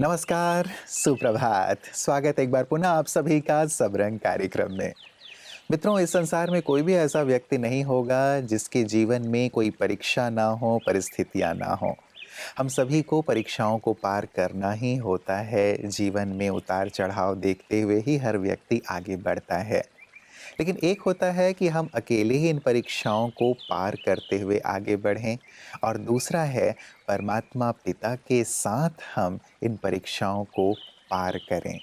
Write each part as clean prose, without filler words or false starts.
नमस्कार, सुप्रभात। स्वागत एक बार पुनः आप सभी का सब रंग कार्यक्रम में। मित्रों, इस संसार में कोई भी ऐसा व्यक्ति नहीं होगा जिसके जीवन में कोई परीक्षा ना हो, परिस्थितियां ना हो। हम सभी को परीक्षाओं को पार करना ही होता है। जीवन में उतार चढ़ाव देखते हुए ही हर व्यक्ति आगे बढ़ता है। लेकिन एक होता है कि हम अकेले ही इन परीक्षाओं को पार करते हुए आगे बढ़ें, और दूसरा है परमात्मा पिता के साथ हम इन परीक्षाओं को पार करें।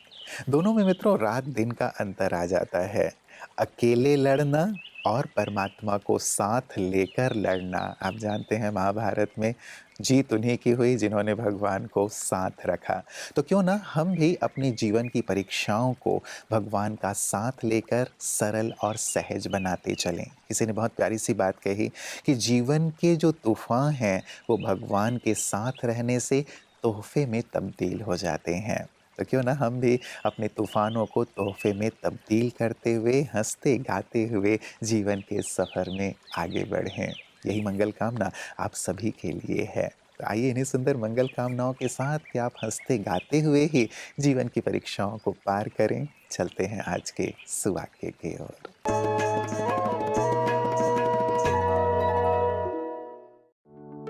दोनों में मित्रों रात दिन का अंतर आ जाता है। अकेले लड़ना और परमात्मा को साथ लेकर लड़ना। आप जानते हैं महाभारत में जीत उन्हीं की हुई जिन्होंने भगवान को साथ रखा। तो क्यों ना हम भी अपनी जीवन की परीक्षाओं को भगवान का साथ लेकर सरल और सहज बनाते चलें। किसी ने बहुत प्यारी सी बात कही कि जीवन के जो तूफान हैं वो भगवान के साथ रहने से तोहफे में तब्दील हो जाते हैं। तो क्यों ना हम भी अपने तूफानों को तोहफे में तब्दील करते हुए हंसते गाते हुए जीवन के सफ़र में आगे बढ़ें। यही मंगल कामना आप सभी के लिए है। तो आइए इन्हीं सुंदर मंगल कामनाओं के साथ कि आप हंसते गाते हुए ही जीवन की परीक्षाओं को पार करें। चलते हैं आज के सुवाक्य की ओर।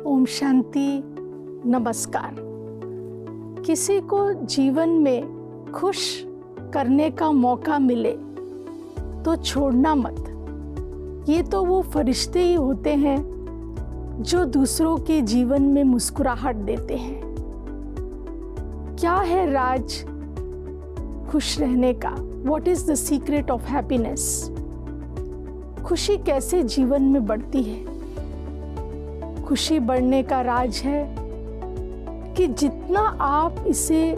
ओम शांति। नमस्कार। किसी को जीवन में खुश करने का मौका मिले तो छोड़ना मत। ये तो वो फरिश्ते ही होते हैं जो दूसरों के जीवन में मुस्कुराहट देते हैं। क्या है राज खुश रहने का? What is the secret of happiness? खुशी कैसे जीवन में बढ़ती है? खुशी बढ़ने का राज है कि जितना आप इसे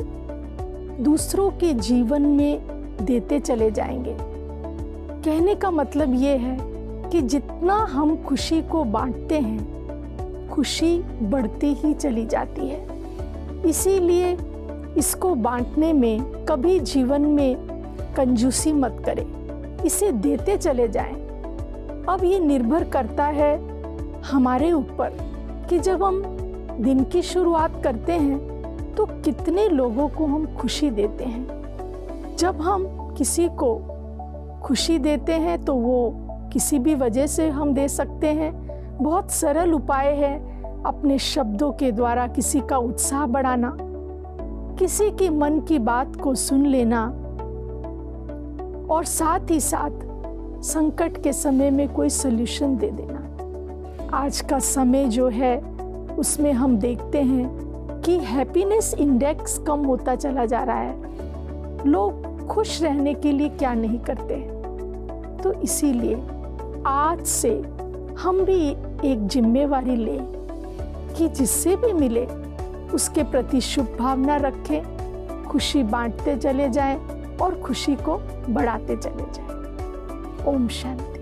दूसरों के जीवन में देते चले जाएंगे। कहने का मतलब ये है कि जितना हम खुशी को बांटते हैं, खुशी बढ़ती ही चली जाती है। इसीलिए इसको बांटने में कभी जीवन में कंजूसी मत करें, इसे देते चले जाएं। अब ये निर्भर करता है हमारे ऊपर कि जब हम दिन की शुरुआत करते हैं तो कितने लोगों को हम खुशी देते हैं। जब हम किसी को खुशी देते हैं तो वो किसी भी वजह से हम दे सकते हैं। बहुत सरल उपाय है अपने शब्दों के द्वारा किसी का उत्साह बढ़ाना, किसी की मन की बात को सुन लेना, और साथ ही साथ संकट के समय में कोई सल्यूशन दे देना। आज का समय जो है उसमें हम देखते हैं कि हैप्पीनेस इंडेक्स कम होता चला जा रहा है। लोग खुश रहने के लिए क्या नहीं करते। तो इसीलिए आज से हम भी एक जिम्मेवारी लें कि जिससे भी मिले उसके प्रति शुभ भावना रखें, खुशी बांटते चले जाएं और खुशी को बढ़ाते चले जाएं। ओम शांति।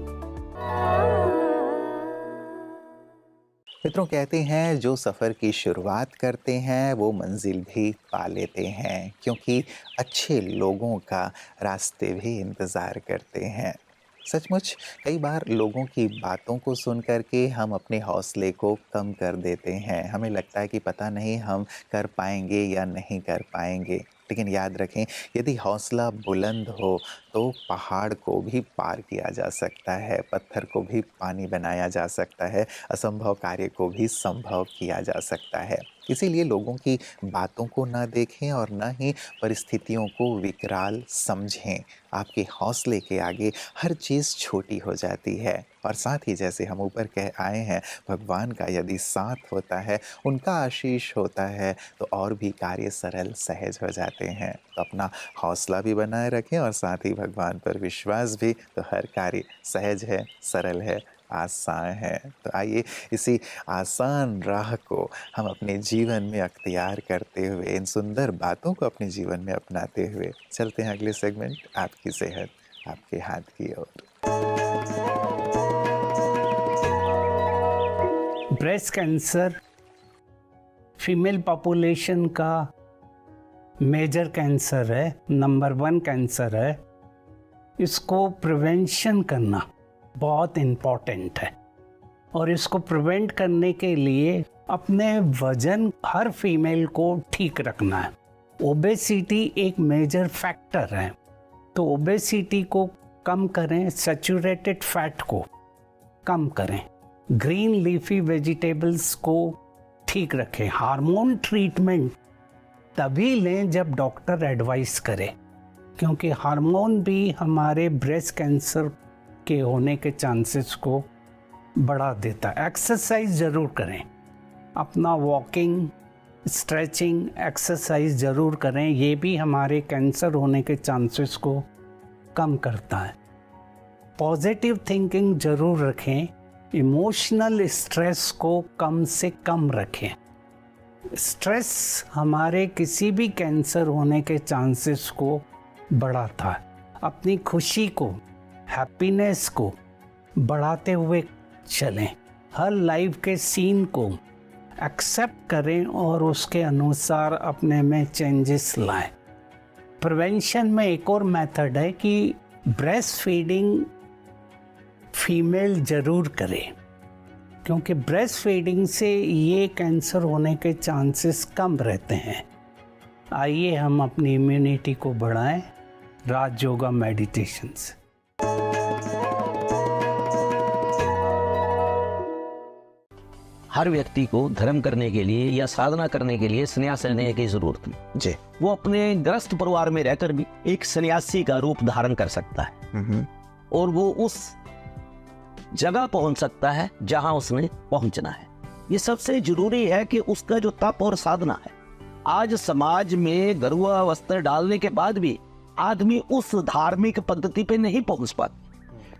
मित्रों, कहते हैं जो सफ़र की शुरुआत करते हैं वो मंजिल भी पा लेते हैं, क्योंकि अच्छे लोगों का रास्ते भी इंतज़ार करते हैं। सचमुच कई बार लोगों की बातों को सुन कर के हम अपने हौसले को कम कर देते हैं। हमें लगता है कि पता नहीं हम कर पाएंगे या नहीं कर पाएंगे। लेकिन याद रखें, यदि हौसला बुलंद हो तो पहाड़ को भी पार किया जा सकता है, पत्थर को भी पानी बनाया जा सकता है, असंभव कार्य को भी संभव किया जा सकता है। इसीलिए लोगों की बातों को ना देखें और ना ही परिस्थितियों को विकराल समझें। आपके हौसले के आगे हर चीज़ छोटी हो जाती है। और साथ ही जैसे हम ऊपर कह आए हैं, भगवान का यदि साथ होता है, उनका आशीष होता है, तो और भी कार्य सरल सहज हो जाते हैं। तो अपना हौसला भी बनाए रखें और साथ ही भगवान पर विश्वास भी, तो हर कार्य सहज है, सरल है, आसान है। तो आइए इसी आसान राह को हम अपने जीवन में अख्तियार करते हुए, इन सुंदर बातों को अपने जीवन में अपनाते हुए चलते हैं अगले सेगमेंट, आपकी सेहत आपके हाथ की ओर। ब्रेस्ट कैंसर फीमेल पॉपुलेशन का मेजर कैंसर है, नंबर 1 कैंसर है। इसको प्रिवेंशन करना बहुत इम्पॉर्टेंट है और इसको प्रिवेंट करने के लिए अपने वज़न हर फीमेल को ठीक रखना है। ओबेसिटी एक मेजर फैक्टर है, तो ओबेसिटी को कम करें, सैचुरेटेड फैट को कम करें, ग्रीन लीफी वेजिटेबल्स को ठीक रखें। हार्मोन ट्रीटमेंट तभी लें जब डॉक्टर एडवाइस करे, क्योंकि हार्मोन भी हमारे ब्रेस्ट कैंसर के होने के चांसेस को बढ़ा देता है। एक्सरसाइज ज़रूर करें, अपना वॉकिंग, स्ट्रेचिंग, एक्सरसाइज ज़रूर करें, ये भी हमारे कैंसर होने के चांसेस को कम करता है। पॉजिटिव थिंकिंग ज़रूर रखें, इमोशनल स्ट्रेस को कम से कम रखें। स्ट्रेस हमारे किसी भी कैंसर होने के चांसेस को बढ़ाता है। अपनी खुशी को, हैप्पीनेस को बढ़ाते हुए चलें, हर लाइफ के सीन को एक्सेप्ट करें और उसके अनुसार अपने में चेंजेस लाएं। प्रिवेंशन में एक और मेथड है कि ब्रेस्ट फीडिंग फीमेल ज़रूर करें, क्योंकि ब्रेस्ट फीडिंग से ये कैंसर होने के चांसेस कम रहते हैं। आइए हम अपनी इम्यूनिटी को बढ़ाएं राज योगा मेडिटेशन से। हर व्यक्ति को धर्म करने के लिए या साधना करने के लिए संन्यास लेने की जरूरत नहीं। जी। वो अपने ग्रस्त परिवार में रहकर भी एक सन्यासी का रूप धारण कर सकता है और वो उस जगह पहुंच सकता है जहां उसने पहुंचना है। ये सबसे जरूरी है कि उसका जो तप और साधना है। आज समाज में गरुआ वस्त्र डालने के बाद भी आदमी उस धार्मिक पद्धति पे नहीं पहुंच पाता,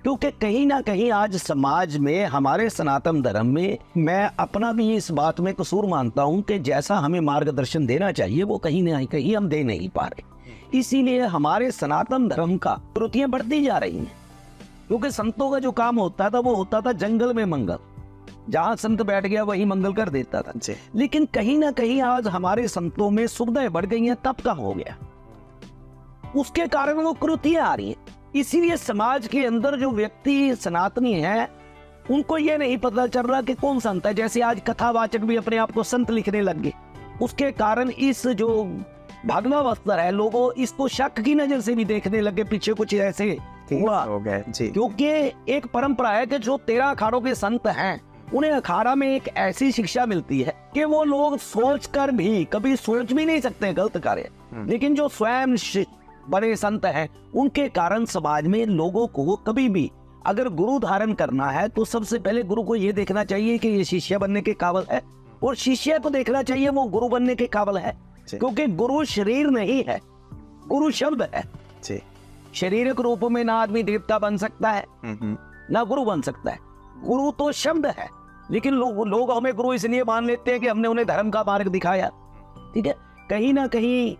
क्योंकि कहीं ना कहीं आज समाज में, हमारे सनातन धर्म में, मैं अपना भी इस बात में कसूर मानता हूं कि जैसा हमें मार्गदर्शन देना चाहिए वो कहीं ना कहीं हम दे नहीं पा रहे। इसीलिए हमारे सनातन धर्म का त्रुटियां बढ़ती जा रही हैं, क्योंकि संतों का जो काम होता था वो होता था जंगल में मंगल, जहां संत बैठ गया वही मंगल कर देता था। लेकिन कहीं ना कहीं आज हमारे संतों में सुविधाएं बढ़ गई हैं, तप कम हो गया, उसके कारण वो कुरीतियां आ रही हैं। इसीलिए समाज के अंदर जो व्यक्ति सनातनी है उनको ये नहीं पता चल रहा कि कौन संत है। जैसे आज कथावाचक भी अपने आप को संत लिखने लग गए, उसके कारण इस जो भगवा वस्त्र है, लोगों इसको शक की नजर से भी देखने लगे। पीछे कुछ ऐसे हुआ हो गए जी, क्योंकि एक परंपरा है कि जो 13 अखाड़ों के संत हैं उन्हें अखाड़ा में एक ऐसी शिक्षा मिलती है कि वो लोग सोच कर भी कभी सोच भी नहीं सकते गलत कार्य, लेकिन जो स्वयं बड़े संत हैं उनके कारण समाज में लोगों को कभी भी अगर गुरु धारण करना है तो सबसे पहले गुरु को ये देखना चाहिए कि ये शिष्य बनने के काबिल है, और शिष्य को देखना चाहिए वो गुरु बनने के काबिल है। क्योंकि गुरु शरीर नहीं है, गुरु शब्द है जी। शारीरिक रूप में ना आदमी देवता बन सकता है ना गुरु बन सकता है, गुरु तो शब्द है। लेकिन लोग हमें गुरु इसलिए मान लेते हैं कि हमने उन्हें धर्म का मार्ग दिखाया। ठीक है, कहीं ना कहीं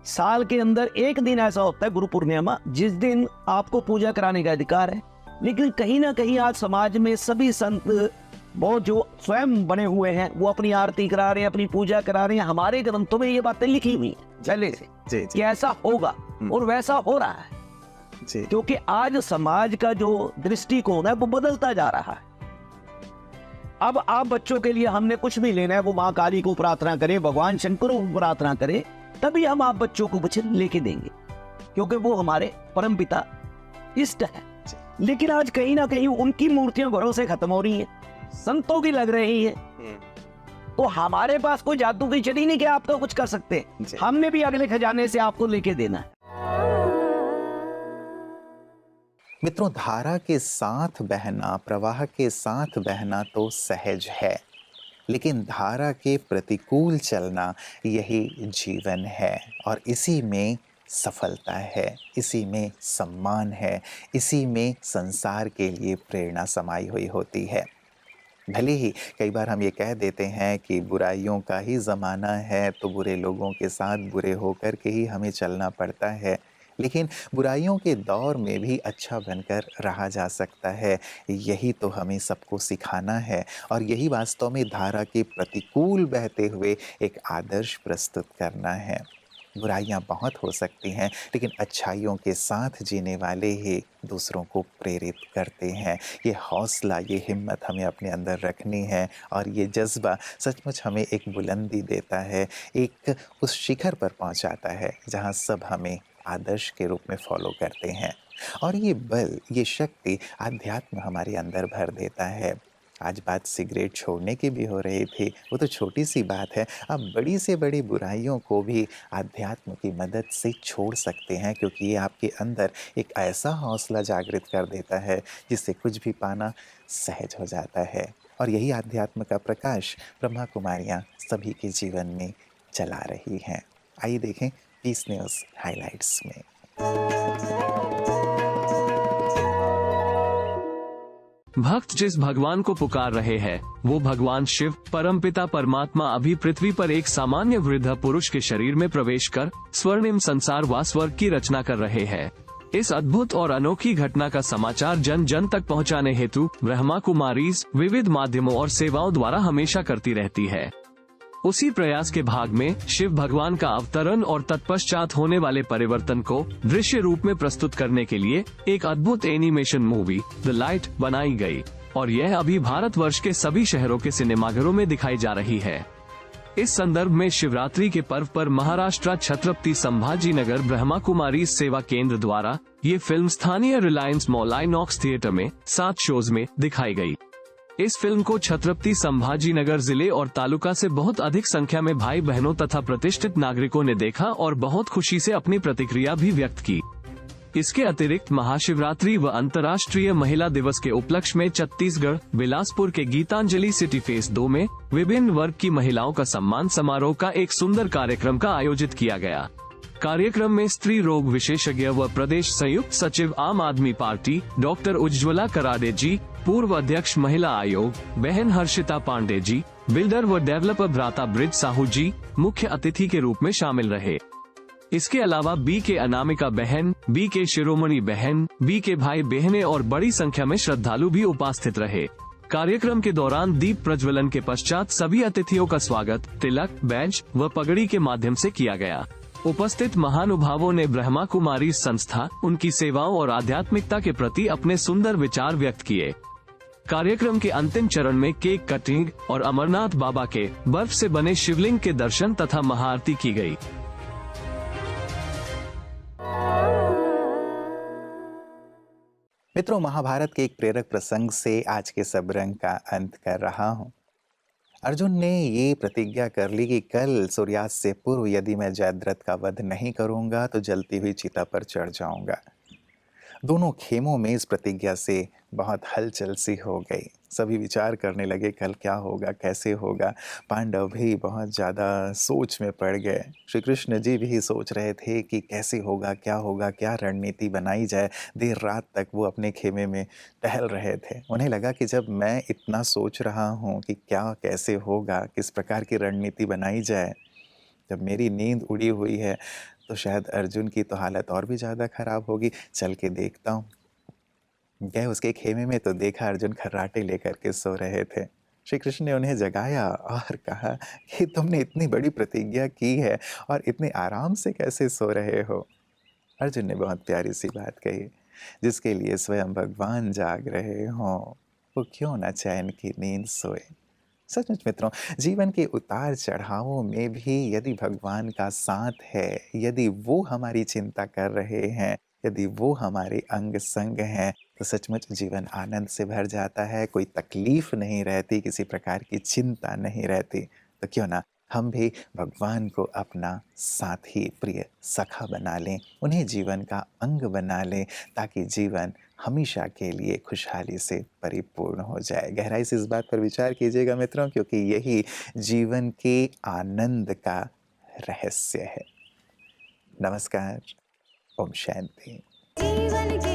साल के अंदर एक दिन ऐसा होता है गुरु पूर्णिमा, जिस दिन आपको पूजा कराने का अधिकार है। लेकिन कहीं ना कहीं आज समाज में सभी संत बहुत जो स्वयं बने हुए हैं वो अपनी आरती करा रहे हैं, अपनी पूजा करा रहे हैं। हमारे ग्रंथों में ये बातें लिखी हुई हैं पहले से कि ऐसा होगा और वैसा हो रहा है जी। क्योंकि आज समाज का जो दृष्टिकोण है वो बदलता जा रहा है। अब आप बच्चों के लिए हमने कुछ भी लेना है, वो माँ काली को प्रार्थना करें, भगवान शंकर को प्रार्थना करें, तभी हम आप बच्चों को वचन लेके देंगे, क्योंकि वो हमारे परम पिता इष्ट है। लेकिन आज कहीं ना कहीं उनकी मूर्तियां घरों से खत्म हो रही हैं, संतों की लग रही है। तो हमारे पास कोई जादू की छड़ी नहीं कि आप तो कुछ कर सकते हैं, हमने भी अगले खजाने से आपको लेके देना है। मित्रों, धारा के साथ बहना, प्रवाह के साथ बहना तो सहज है, लेकिन धारा के प्रतिकूल चलना यही जीवन है, और इसी में सफलता है, इसी में सम्मान है, इसी में संसार के लिए प्रेरणा समाई हुई होती है। भले ही कई बार हम ये कह देते हैं कि बुराइयों का ही ज़माना है, तो बुरे लोगों के साथ बुरे होकर के ही हमें चलना पड़ता है, लेकिन बुराइयों के दौर में भी अच्छा बनकर रहा जा सकता है। यही तो हमें सबको सिखाना है, और यही वास्तव में धारा के प्रतिकूल बहते हुए एक आदर्श प्रस्तुत करना है। बुराइयां बहुत हो सकती हैं, लेकिन अच्छाइयों के साथ जीने वाले ही दूसरों को प्रेरित करते हैं। ये हौसला, ये हिम्मत हमें अपने अंदर रखनी है और ये जज्बा सचमुच हमें एक बुलंदी देता है, एक उस शिखर पर पहुंचाता है जहां सब हमें आदर्श के रूप में फॉलो करते हैं। और ये बल, ये शक्ति आध्यात्म हमारे अंदर भर देता है। आज बात सिगरेट छोड़ने की भी हो रही थी, वो तो छोटी सी बात है। आप बड़ी से बड़ी बुराइयों को भी आध्यात्म की मदद से छोड़ सकते हैं, क्योंकि ये आपके अंदर एक ऐसा हौसला जागृत कर देता है जिससे कुछ भी पाना सहज हो जाता है। और यही आध्यात्म का प्रकाश ब्रह्मा कुमारियाँ सभी के जीवन में चला रही हैं। आइए देखें पीस न्यूज़ हाइलाइट्स में। भक्त जिस भगवान को पुकार रहे हैं वो भगवान शिव परमपिता परमात्मा अभी पृथ्वी पर एक सामान्य वृद्ध पुरुष के शरीर में प्रवेश कर स्वर्णिम संसार व स्वर्ग की रचना कर रहे हैं। इस अद्भुत और अनोखी घटना का समाचार जन जन तक पहुंचाने हेतु ब्रह्मा कुमारीज विविध माध्यमों और सेवाओं द्वारा हमेशा करती रहती है। उसी प्रयास के भाग में शिव भगवान का अवतरण और तत्पश्चात होने वाले परिवर्तन को दृश्य रूप में प्रस्तुत करने के लिए एक अद्भुत एनिमेशन मूवी द लाइट बनाई गई और यह अभी भारतवर्ष के सभी शहरों के सिनेमाघरों में दिखाई जा रही है। इस संदर्भ में शिवरात्रि के पर्व पर महाराष्ट्र छत्रपति संभाजी नगर ब्रह्मा कुमारी सेवा केंद्र द्वारा ये फिल्म स्थानीय रिलायंस मॉल आइनॉक्स थिएटर में 7 शोज में दिखाई गई। इस फिल्म को छत्रपति संभाजी नगर जिले और तालुका से बहुत अधिक संख्या में भाई बहनों तथा प्रतिष्ठित नागरिकों ने देखा और बहुत खुशी से अपनी प्रतिक्रिया भी व्यक्त की। इसके अतिरिक्त महाशिवरात्रि व अंतर्राष्ट्रीय महिला दिवस के उपलक्ष्य में छत्तीसगढ़ बिलासपुर के गीतांजलि सिटी फेस 2 में विभिन्न वर्ग की महिलाओं का सम्मान समारोह का एक सुंदर कार्यक्रम का आयोजित किया गया। कार्यक्रम में स्त्री रोग विशेषज्ञ व प्रदेश संयुक्त सचिव आम आदमी पार्टी डॉक्टर उज्ज्वला कराडे जी, पूर्व अध्यक्ष महिला आयोग बहन हर्षिता पांडे जी, बिल्डर व डेवलपर भ्राता ब्रिज साहू जी मुख्य अतिथि के रूप में शामिल रहे। इसके अलावा बी के अनामिका बहन, बी के शिरोमणि बहन, बी के भाई बहनें और बड़ी संख्या में श्रद्धालु भी उपस्थित रहे। कार्यक्रम के दौरान दीप प्रज्वलन के पश्चात सभी अतिथियों का स्वागत तिलक, बैज व पगड़ी के माध्यम से किया गया। उपस्थित महानुभावों ने ब्रह्मा कुमारी संस्था, उनकी सेवाओं और आध्यात्मिकता के प्रति अपने सुंदर विचार व्यक्त किए। कार्यक्रम के अंतिम चरण में केक कटिंग और अमरनाथ बाबा के बर्फ से बने शिवलिंग के दर्शन तथा महाआरती की गई। मित्रों, महाभारत के एक प्रेरक प्रसंग से आज के सबरंग का अंत कर रहा हूँ। अर्जुन ने ये प्रतिज्ञा कर ली कि कल सूर्यास्त से पूर्व यदि मैं जयद्रथ का वध नहीं करूंगा तो जलती हुई चिता पर चढ़ जाऊंगा। दोनों खेमों में इस प्रतिज्ञा से बहुत हलचल सी हो गई। सभी विचार करने लगे कल क्या होगा, कैसे होगा। पांडव भी बहुत ज़्यादा सोच में पड़ गए। श्री कृष्ण जी भी सोच रहे थे कि कैसे होगा, क्या रणनीति बनाई जाए। देर रात तक वो अपने खेमे में टहल रहे थे। उन्हें लगा कि जब मैं इतना सोच रहा हूँ कि क्या कैसे होगा, किस प्रकार की रणनीति बनाई जाए, जब मेरी नींद उड़ी हुई है तो शायद अर्जुन की तो हालत और भी ज़्यादा खराब होगी। चल के देखता हूँ। गए उसके खेमे में तो देखा अर्जुन खर्राटे लेकर के सो रहे थे। श्री कृष्ण ने उन्हें जगाया और कहा कि तुमने इतनी बड़ी प्रतिज्ञा की है और इतने आराम से कैसे सो रहे हो। अर्जुन ने बहुत प्यारी सी बात कही, जिसके लिए स्वयं भगवान जाग रहे हों वो क्यों ना चैन की नींद सोए। सचमुच मित्रों, जीवन के उतार चढ़ावों में भी यदि भगवान का साथ है, यदि वो हमारी चिंता कर रहे हैं, यदि वो हमारे अंग संग हैं, तो सचमुच जीवन आनंद से भर जाता है। कोई तकलीफ नहीं रहती, किसी प्रकार की चिंता नहीं रहती। तो क्यों ना हम भी भगवान को अपना साथी, प्रिय सखा बना लें, उन्हें जीवन का अंग बना लें, ताकि जीवन हमेशा के लिए खुशहाली से परिपूर्ण हो जाए। गहराई से इस बात पर विचार कीजिएगा मित्रों, क्योंकि यही जीवन के आनंद का रहस्य है। नमस्कार, ओम शांति। जीवन के